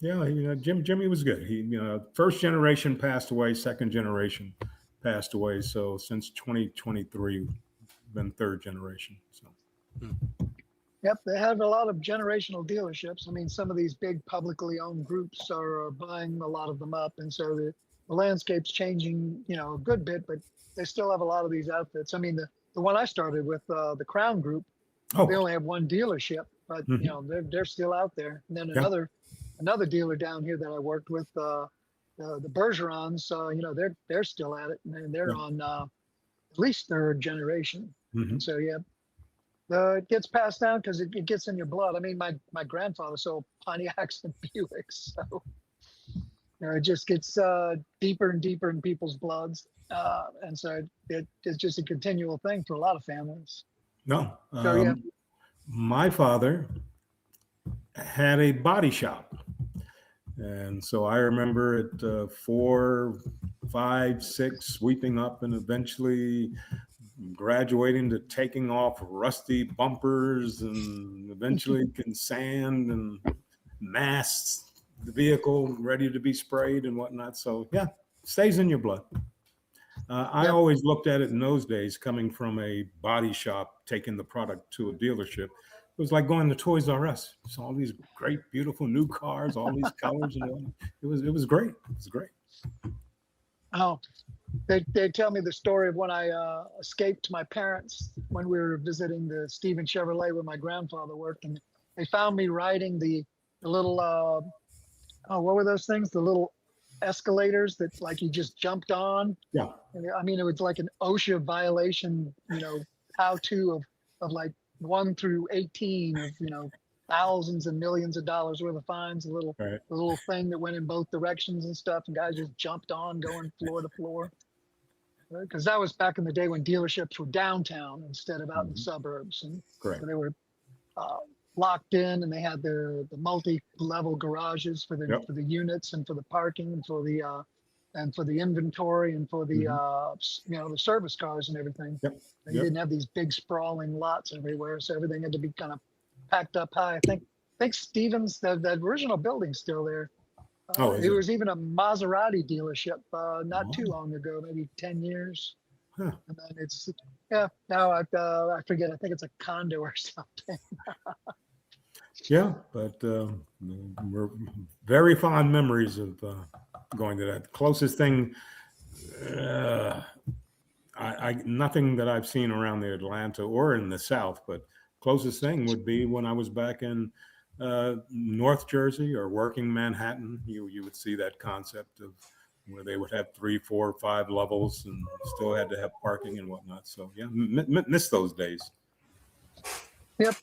Yeah. Jimmy was good. He, first generation passed away, second generation passed away. So since 2023, been third generation. So. Yep, they have a lot of generational dealerships. I mean, some of these big publicly owned groups are buying a lot of them up, and so the landscape's changing, a good bit. But they still have a lot of these outfits. I mean, the one I started with, the Crown Group, they only have one dealership, but they're still out there. And then another dealer down here that I worked with, the Bergerons, they're still at it, and they're on at least third generation. So it gets passed down because it gets in your blood. I mean, my grandfather sold Pontiacs and Buicks, so it just gets deeper and deeper in people's bloods, and so it's just a continual thing for a lot of families. No, my father had a body shop, and so I remember at 4, 5, 6, sweeping up, and eventually graduating to taking off rusty bumpers, and eventually can sand and mask the vehicle ready to be sprayed and whatnot. So stays in your blood. I always looked at it in those days, coming from a body shop, taking the product to a dealership. It was like going to Toys R Us. It's all these great, beautiful new cars, all these colors and whatnot. It was great. It was great. Oh, they tell me the story of when I escaped my parents when we were visiting the Stephen Chevrolet where my grandfather worked, and they found me riding the little what were those things? The little escalators that like you just jumped on. Yeah. I mean, it was like an OSHA violation, how-to of like 1 through 18 of thousands and millions of dollars worth of fines. The little thing that went in both directions and stuff, and guys just jumped on, going floor to floor. Because that was back in the day when dealerships were downtown instead of out in the suburbs, and so they were locked in, and they had the multi-level garages for the units and for the parking and for the inventory and for the the service cars and everything. You didn't have these big sprawling lots everywhere, so everything had to be kind of packed up high. I think Stevens, that original building's still there. It was even a Maserati dealership not too long ago, maybe 10 years. And then it's now I forget. I think it's a condo or something. But we're very fond memories of going to that. The closest thing, nothing that I've seen around the Atlanta or in the South, but closest thing would be when I was back in North Jersey or working Manhattan. You would see that concept of where they would have 3, 4, 5 levels and still had to have parking and whatnot. So miss those days. Yep.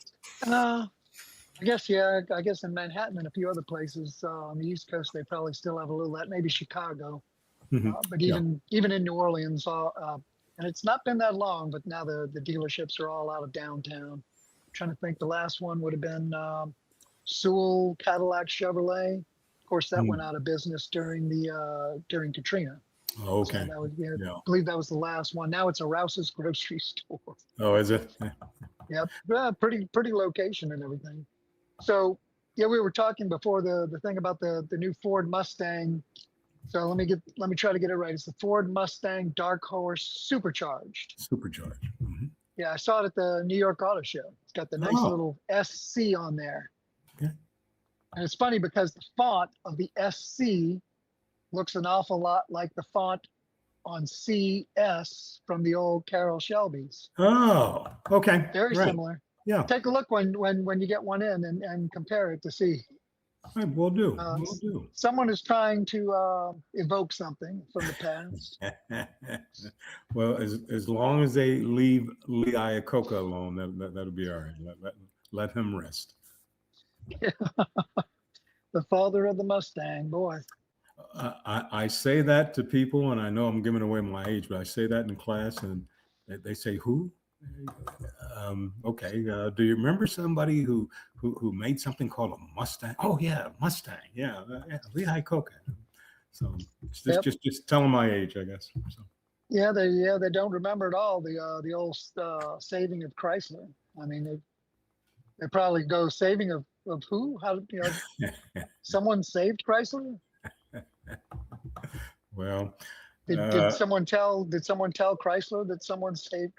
I guess in Manhattan and a few other places on the East Coast, they probably still have a little of that. Maybe Chicago, but even in New Orleans, and it's not been that long. But now the dealerships are all out of downtown. I'm trying to think, the last one would have been Sewell Cadillac Chevrolet. Of course, that went out of business during Katrina. Oh, okay. So that was, I believe that was the last one. Now it's a Rouse's grocery store. Oh, is it? Yep. Pretty location and everything. So we were talking before the thing about the new Ford Mustang. So let me try to get it right. It's the Ford Mustang Dark Horse Supercharged. Supercharged. Mm-hmm. Yeah, I saw it at the New York Auto Show. It's got the nice little SC on there. Okay. And it's funny because the font of the SC looks an awful lot like the font on CS from the old Carroll Shelbys. Oh, okay. Very similar. Yeah. Take a look when you get one in and compare it to see. All right, we'll do. Someone is trying to evoke something from the past. Well, as long as they leave Lee Iacocca alone, that'll be all right. Let him rest. The father of the Mustang, boy. I say that to people, and I know I'm giving away my age, but I say that in class, and they say, "Who?" Okay. Do you remember somebody who made something called a Mustang? Oh yeah, Mustang. Yeah, Lee Iacocca. So just tell them my age, I guess. So. Yeah, they don't remember at all the old saving of Chrysler. I mean, they probably go saving of of who? How, someone saved Chrysler? Well, Did someone tell Chrysler that someone saved?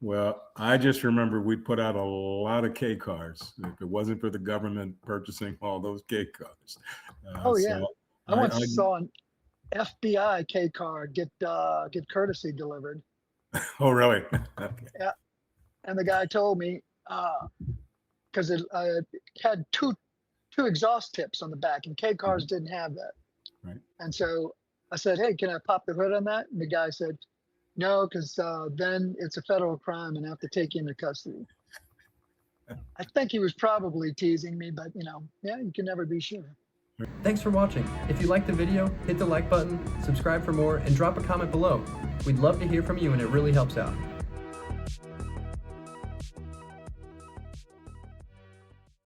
well, I just remember we put out a lot of K cars. If it wasn't for the government purchasing all those K cars. Oh yeah, So I once saw an FBI K car get courtesy delivered. Oh, really? Okay. Yeah, and the guy told me because it had two exhaust tips on the back, and K cars didn't have that. Right. And so I said, "Hey, can I pop the hood on that?" And the guy said, "No, because then it's a federal crime and I have to take you into custody." I think he was probably teasing me, but yeah, you can never be sure. Thanks for watching. If you liked the video, hit the like button, subscribe for more, and drop a comment below. We'd love to hear from you and it really helps out.